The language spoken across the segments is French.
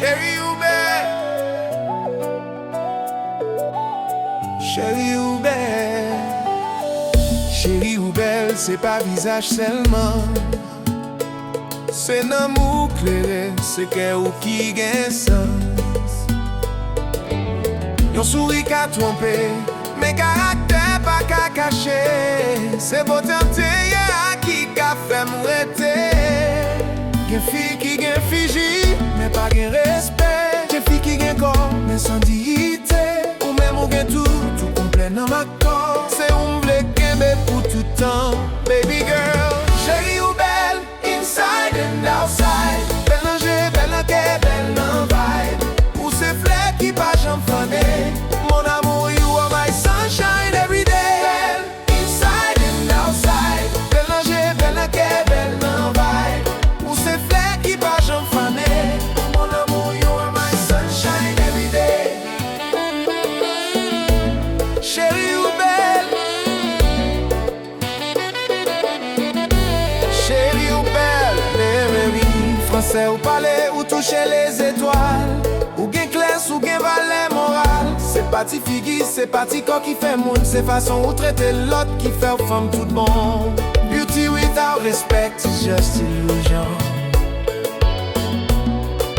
Chérie ou belle, chérie ou belle, chérie ou belle, c'est pas visage seulement. C'est l'amour clair, c'est cœur qui gagne sens. Yon souris qu'a trompé, mais caractère pas qu'à cacher. C'est beau tenter qui qu'a fait m'arrêter. Gen fille qui gen figi, mais pas gen respect. Gen fille qui gen corps, mais sans dignité. Ou même ou gen tout complet dans ma corps. C'est ou m'vle kembe pour tout temps, baby girl. Chérie ou belle, inside and outside. Belle nan jè, belle nan kè, belle nan vibe. Ou se flè qui pas j'en fané. Mon amour, you are my sunshine every day. Belle, inside and outside. Belle nan jè, belle nan kè, belle nan vibe. Ou se flè qui pas j'en fané. Mon amour, you are my sunshine every day. Chérie ou belle, chérie ou belle, baby. Français ou parler ou toucher les étoiles. Ou gen classe ou gen valet moral. C'est parti figi, c'est parti corps qui fait moun. C'est façon ou traiter l'autre qui fait femme tout bon. Beauty without respect is just illusion.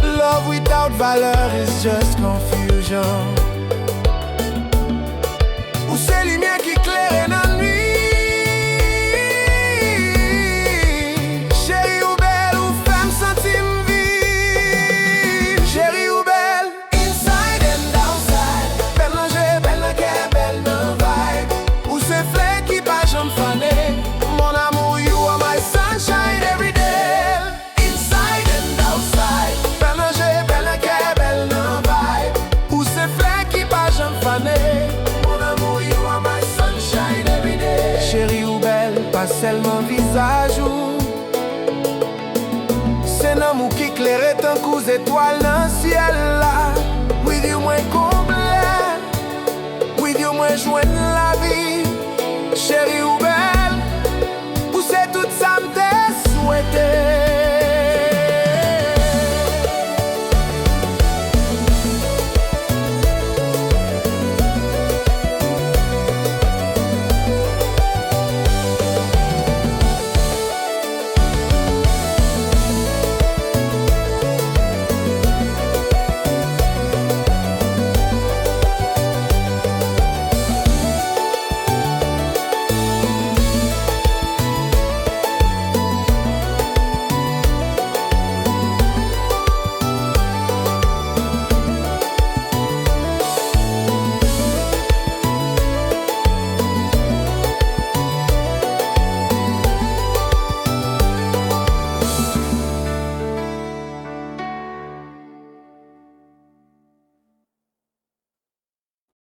Love without valeur is just confusion. Ou c'est lumière qui claire dans la nuit. Chérie ou belle, ou femme sentir vie. Chérie ou belle, inside and outside. Belle nan jè, belle nan kè, belle nan vibe. Ou c'est flè qui pas j'en fané. Mon amour, you are my sunshine every day. Inside and outside. Belle nan jè, belle nan kè, belle nan vibe. Ou c'est flè qui pas j'en fané. Mon amour, you are my sunshine every day. Chérie ou belle, pas seulement visage ou. C'est l'amour qui claire tant qu'aux étoiles dans le ciel là. With you moi complet, with you moi joindre la vie. Chérie ou belle, ou c'est tout ça m'te